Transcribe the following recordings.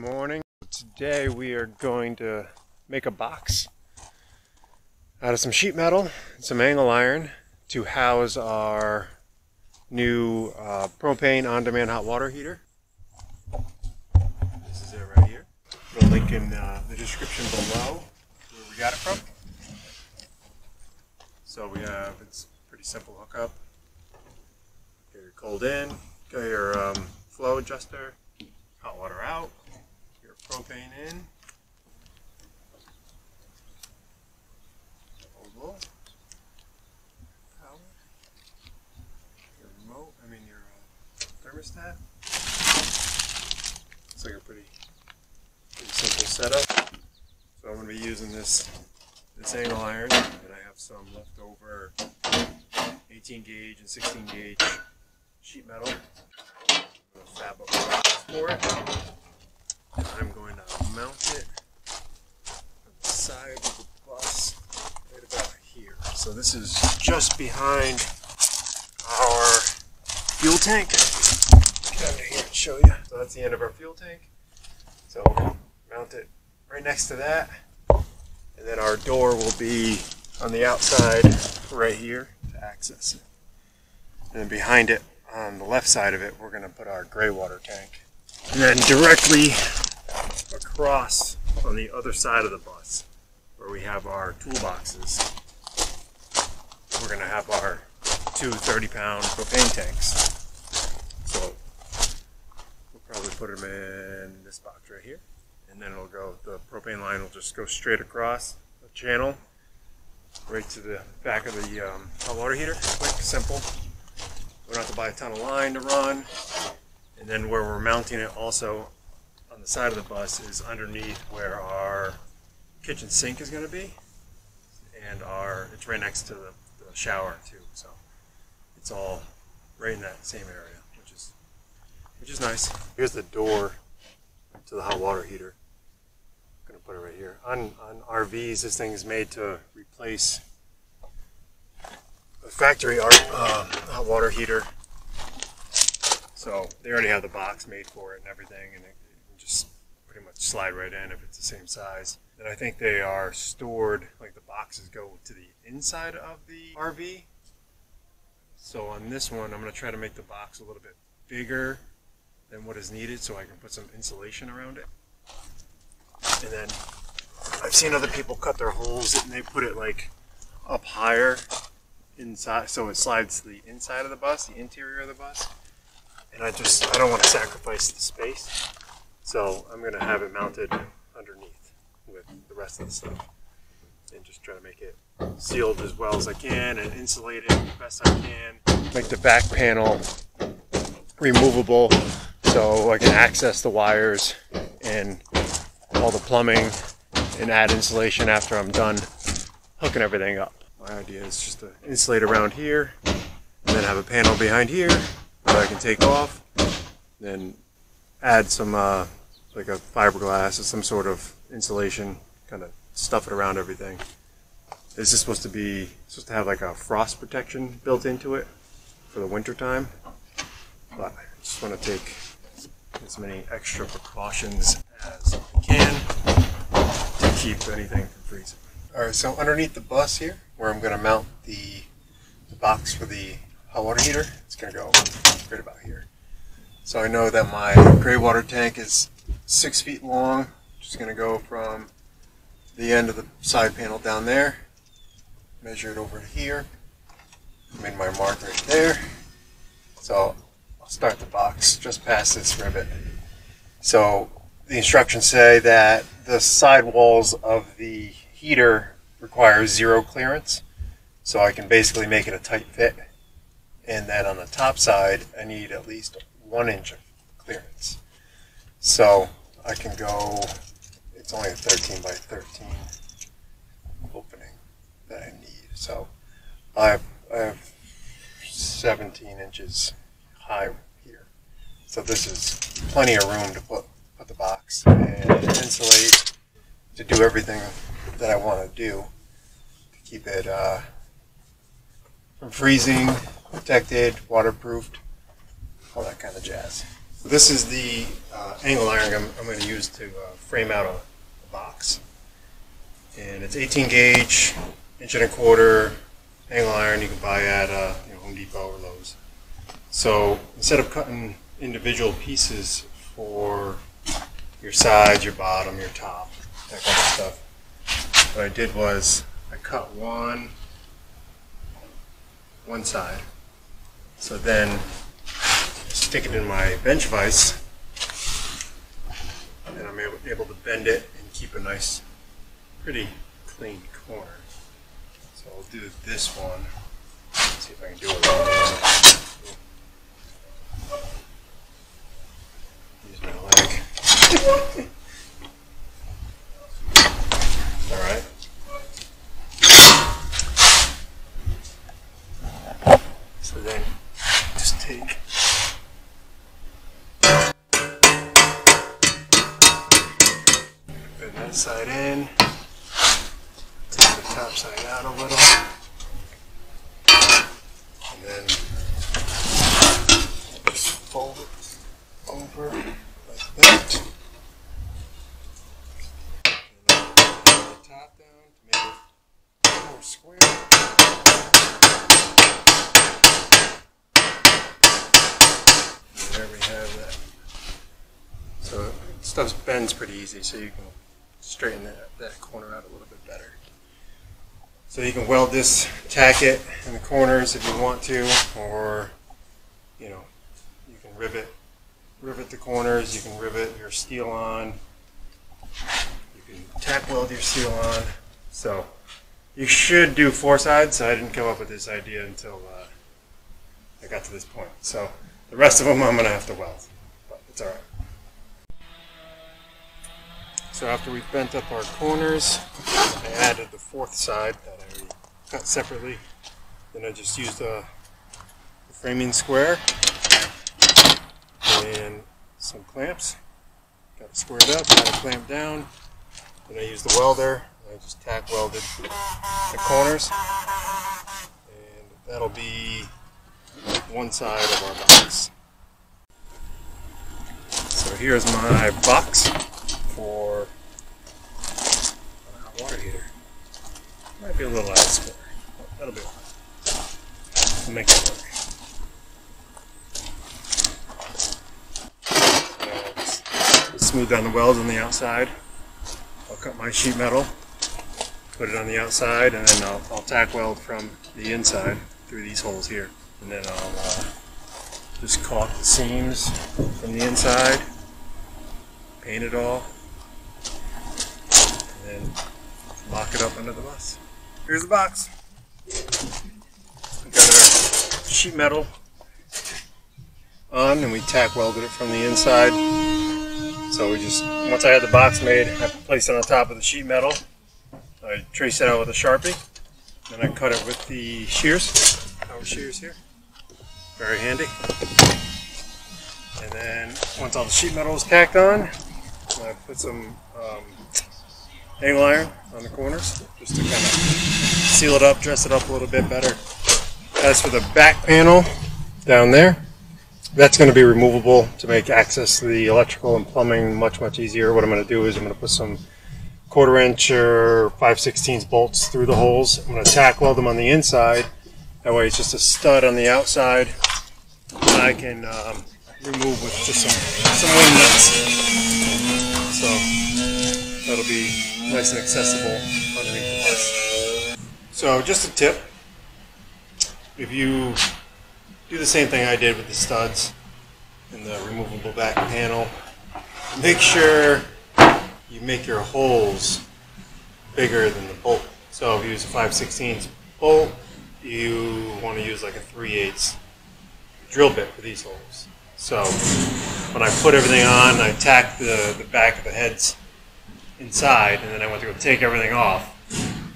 morning. Today we are going to make a box out of some sheet metal and some angle iron to house our new propane on-demand hot water heater. This is it right here. Put a link in the description below where we got it from. So we have, it's a pretty simple hookup. Get your cold in, got your flow adjuster, hot water out, your propane in, oval, power, your remote, your thermostat. It's like a pretty simple setup. So I'm going to be using this angle iron, and I have some leftover 18 gauge and 16 gauge sheet metal. I'm going to fab up box for it. And I'm going to mount it on the side of the bus right about here. So this is just behind our fuel tank. Get under here and show you. So that's the end of our fuel tank. So we're going to mount it right next to that. And then our door will be on the outside right here to access it. And then behind it, on the left side of it, we're going to put our gray water tank. And then directly across on the other side of the bus, where we have our toolboxes, we're going to have our two 30-pound propane tanks. So we'll probably put them in this box right here. And then it'll go, the propane line will just go straight across the channel right to the back of the hot water heater. Quick, simple. We don't have to buy a ton of line to run. And then where we're mounting it also on the side of the bus is underneath where our kitchen sink is going to be. And it's right next to the shower too. So it's all right in that same area, which is nice. Here's the door to the hot water heater. I'm going to put it right here. On RVs, this thing is made to replace a factory hot water heater. So they already have the box made for it and everything, and it can just pretty much slide right in if it's the same size. And I think they are stored, like the boxes go to the inside of the RV. So on this one, I'm going to try to make the box a little bit bigger than what is needed so I can put some insulation around it. And then I've seen other people cut their holes and they put it like up higher inside, so it slides to the inside of the bus, the interior of the bus. And I don't want to sacrifice the space, so I'm going to have it mounted underneath with the rest of the stuff and just try to make it sealed as well as I can and insulated the best I can. Make the back panel removable so I can access the wires and all the plumbing and add insulation after I'm done hooking everything up. My idea is just to insulate around here and then have a panel behind here that I can take off, then add some like a fiberglass or some sort of insulation, kind of stuff it around everything. This is supposed to have like a frost protection built into it for the winter time, but I just want to take as many extra precautions as I can to keep anything from freezing. Alright, so underneath the bus here, where I'm going to mount the box for the hot water heater, it's going to go right about here. So I know that my gray water tank is 6 feet long. Just going to go from the end of the side panel down there, measure it over to here, made my mark right there. So I'll start the box just past this rivet. So the instructions say that the side walls of the heater require 0 clearance, so I can basically make it a tight fit. And then on the top side, I need at least 1 inch of clearance. So I can go, it's only a 13 by 13 opening that I need. So I have 17 inches high here. So this is plenty of room to put the box and insulate, to do everything that I want to do to keep it from freezing, protected, waterproofed, all that kind of jazz. This is the angle iron I'm going to use to frame out a box. And it's 18 gauge, 1.25" angle iron you can buy at Home Depot or Lowe's. So instead of cutting individual pieces for your sides, your bottom, your top, that kind of stuff, what I did was I cut one side. So then stick it in my bench vise, and I'm able to bend it and keep a nice, pretty clean corner. So I'll do this one. Let's see if I can do it right now. Use my leg. Alright. So then just take bend that side in, take the top side out a little, and then just fold it over like that. And then bring the top down to make it more square. And there we have that. So stuff bends pretty easy, so you can straighten that corner out a little bit better. So you can weld this, tack it in the corners if you want to, or you can rivet the corners. You can rivet your steel on. You can tack weld your steel on. So you should do 4 sides. I didn't come up with this idea until I got to this point. So the rest of them I'm going to have to weld, but it's all right. So after we've bent up our corners, I added the 4th side that I already cut separately. Then I just used the framing square and some clamps. Got it squared up, got it clamped down. Then I used the welder. I just tack welded the corners. And that'll be one side of our box. So here's my box for a hot water heater. Might be a little out of square, but that'll be fine. We'll make it work. Just smooth down the welds on the outside. I'll cut my sheet metal, put it on the outside, and then I'll tack weld from the inside through these holes here. And then I'll just caulk the seams from the inside, paint it all, and then lock it up under the bus. Here's the box. We got our sheet metal on, and we tack welded it from the inside. So once I had the box made, I placed it on top of the sheet metal. I traced it out with a Sharpie, then I cut it with the shears, power shears here. Very handy. And then once all the sheet metal is tacked on, I put some angle iron on the corners just to kind of seal it up, dress it up a little bit better. As for the back panel down there, that's going to be removable to make access to the electrical and plumbing much easier. What I'm going to do is I'm going to put some 1/4 inch or 5/16 bolts through the holes. I'm going to tack weld them on the inside. That way it's just a stud on the outside that I can remove with just some wing nuts. So that'll be nice and accessible underneath the bus. So just a tip, if you do the same thing I did with the studs and the removable back panel, make sure you make your holes bigger than the bolt. So if you use a 5/16 bolt, you want to use like a 3/8 drill bit for these holes. So when I put everything on, I tacked the back of the heads inside, and then I went to go take everything off.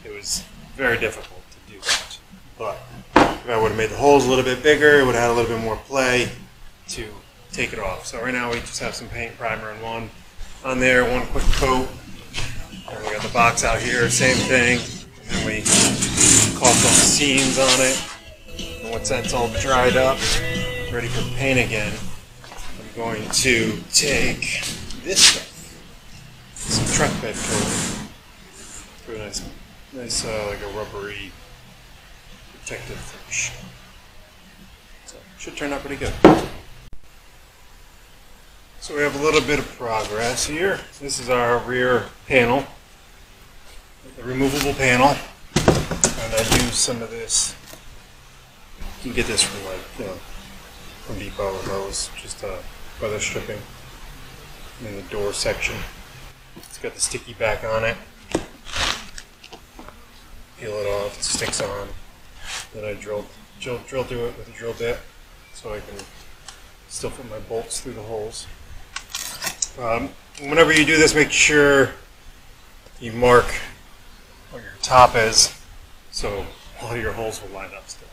It was very difficult to do that. But if I would have made the holes a little bit bigger, it would have had a little bit more play to take it off. So right now we just have some paint, primer, and one on there, one quick coat. And we got the box out here, same thing. And then we caulk all the seams on it. And once that's all dried up, ready for paint again, I'm going to take this stuff, some truck bed coating, for a nice like a rubbery protective finish. So should turn out pretty good. So we have a little bit of progress here. This is our rear panel, the removable panel, and I use some of this. You can get this from from Depot or Lowe's, just weather stripping in the door section. It's got the sticky back on it. Peel it off, it sticks on. Then I drill through it with a drill bit so I can still put my bolts through the holes. Whenever you do this, make sure you mark where your top is so all your holes will line up still.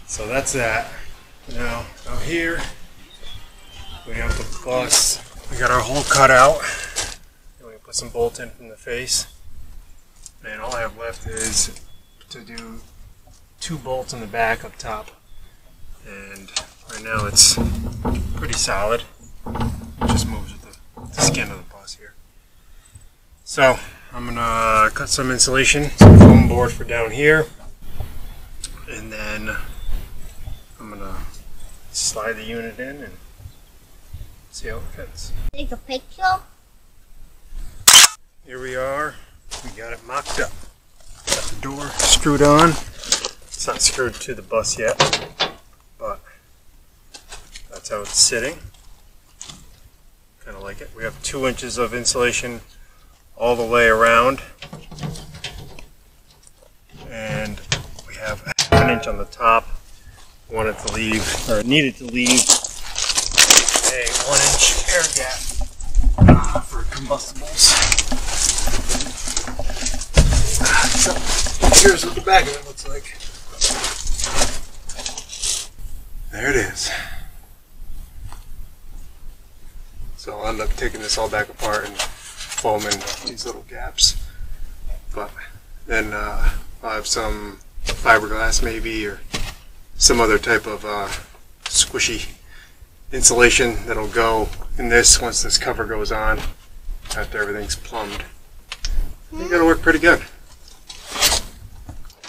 So that's that. Now out here we have the bus. We got our hole cut out. And we put some bolts in from the face. And all I have left is to do 2 bolts in the back up top. And right now it's pretty solid. It just moves with the skin of the bus here. So I'm gonna cut some insulation, some foam board for down here, and then I'm gonna slide the unit in and see how it fits. Take a picture. Here we are. We got it mocked up. Got the door screwed on. It's not screwed to the bus yet, but that's how it's sitting. Kind of like it. We have 2 inches of insulation all the way around, and we have 1 inch on the top. Wanted to leave, or needed to leave, a 1-inch air gap for combustibles. So here's what the back of it looks like. There it is. So I'll end up taking this all back apart and foaming these little gaps. But then I'll have some fiberglass maybe, or some other type of squishy insulation that'll go in this once this cover goes on after everything's plumbed. I think it'll work pretty good.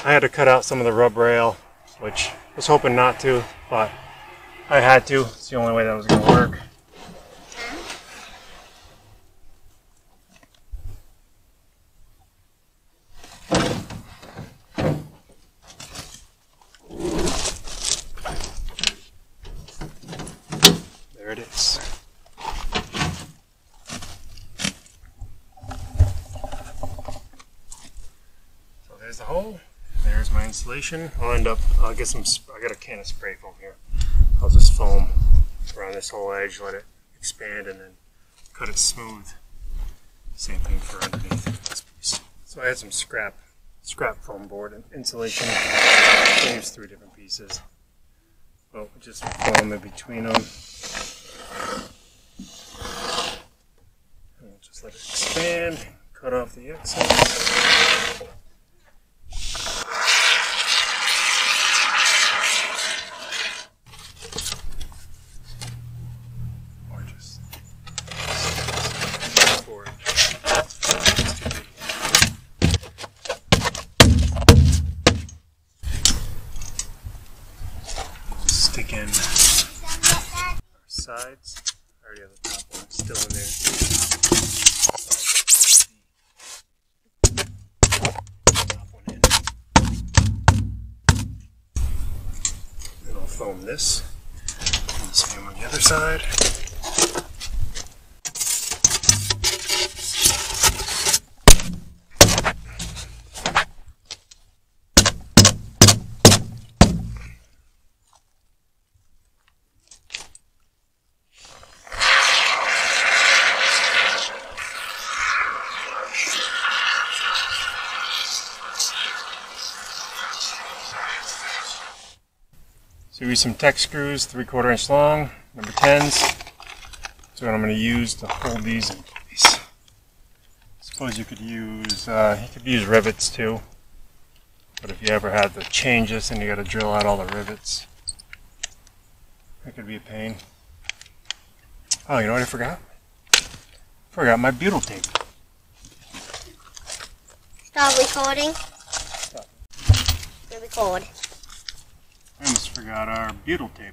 I had to cut out some of the rub rail, which I was hoping not to, but I had to. It's the only way that was going to work. There it is. So there's the hole. There's my insulation. I'll get some, I got a can of spray foam here. I'll just foam around this whole edge, let it expand, and then cut it smooth. Same thing for underneath this piece. So I had some scrap foam board and insulation. I used 3 different pieces. So just foam in between them. And we'll just let it expand, cut off the excess. Or just forward. Stick in our sides. I already have the top one still in there. Top one in. Then I'll foam this. And the same on the other side. So use some tech screws, 3/4 inch long, number 10s. That's what I'm going to use to hold these in place. Suppose you could use rivets too, but if you ever had to change this and you got to drill out all the rivets, that could be a pain. Oh, you know what I forgot? Forgot my butyl tape. Stop recording. Stop. Record. I almost forgot our butyl tape.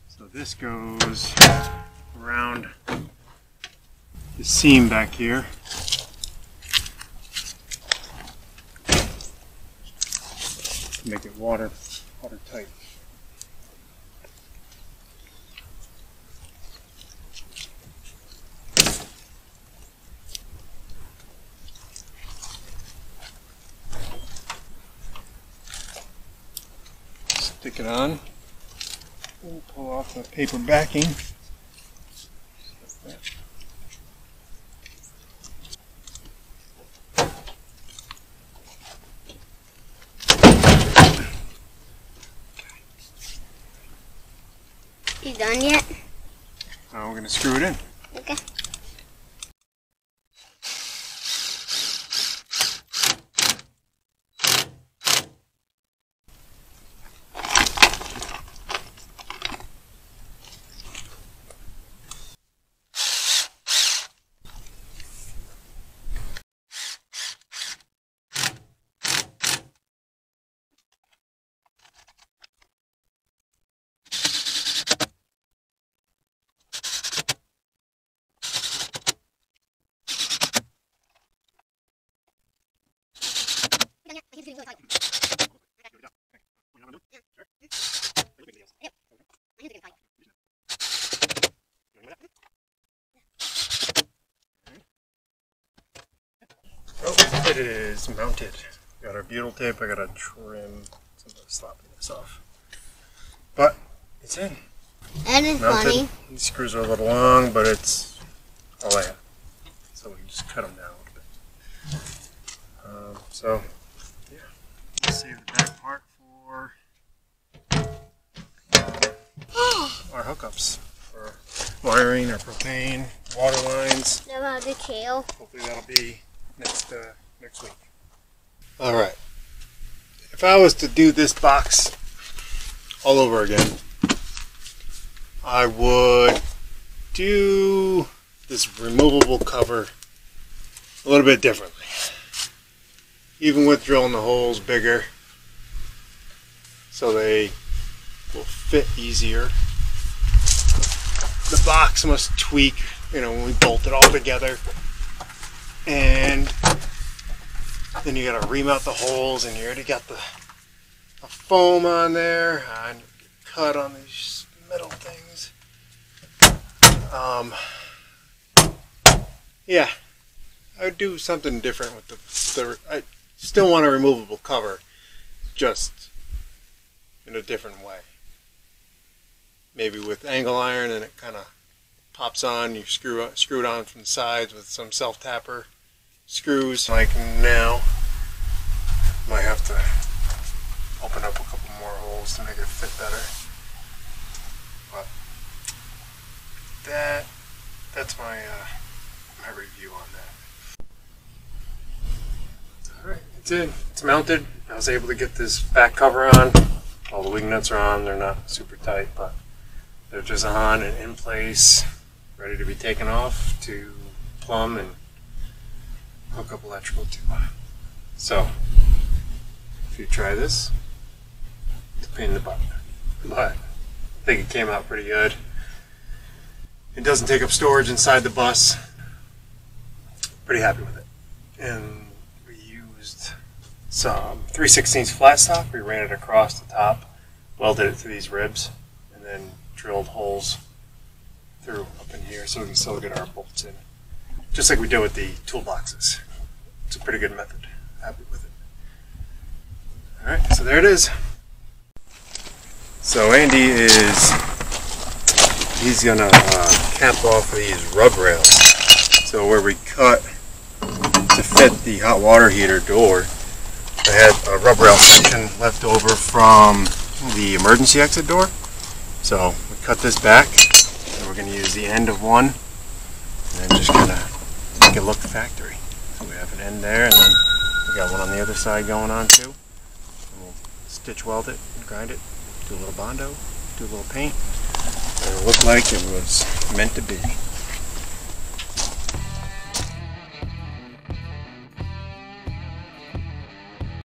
So this goes around the seam back here. Make it watertight. Stick it on. We'll pull off the paper backing. You done yet? Now we're going to screw it in. Okay. Oh, it is mounted. Got our butyl tape. I gotta trim some of the sloppiness off. But it's in. That is funny. These screws are a little long, but it's all I have. So we can just cut them down a little bit. So, yeah. Save the back part for our hookups for wiring or propane, water lines. What about the tail? Hopefully that'll be next week. All right. If I was to do this box all over again, I would do this removable cover a little bit differently. Even with drilling the holes bigger so they will fit easier. The box must tweak, when we bolt it all together. And then you gotta remount the holes, and you already got the foam on there. And cut on these metal things. Yeah, I would do something different with the I still want a removable cover, just in a different way. Maybe with angle iron, and it kind of pops on. You screw it on from the sides with some self-tapper screws. Like now, might have to open up a couple more holes to make it fit better. But that's my review on that. Alright, it's in. It's mounted. I was able to get this back cover on. All the wing nuts are on. They're not super tight, but they're just on and in place, ready to be taken off to plumb and hook up electrical to. So, if you try this, it's a pain in the butt. But I think it came out pretty good. It doesn't take up storage inside the bus. Pretty happy with it. And we used some 3/16 flat stock. We ran it across the top, welded it to these ribs, and then drilled holes through up in here so we can still get our bolts in. Just like we did with the toolboxes. It's a pretty good method. Happy with it. Alright, so there it is. So Andy he's gonna cap off these rub rails. So where we cut to fit the hot water heater door, I had a rub rail section left over from the emergency exit door. So we cut this back, and we're going to use the end of one, and then just kind of make it look factory. So we have an end there, and then we got one on the other side going on too. And we'll stitch weld it and grind it, do a little Bondo, do a little paint, And it looked like it was meant to be.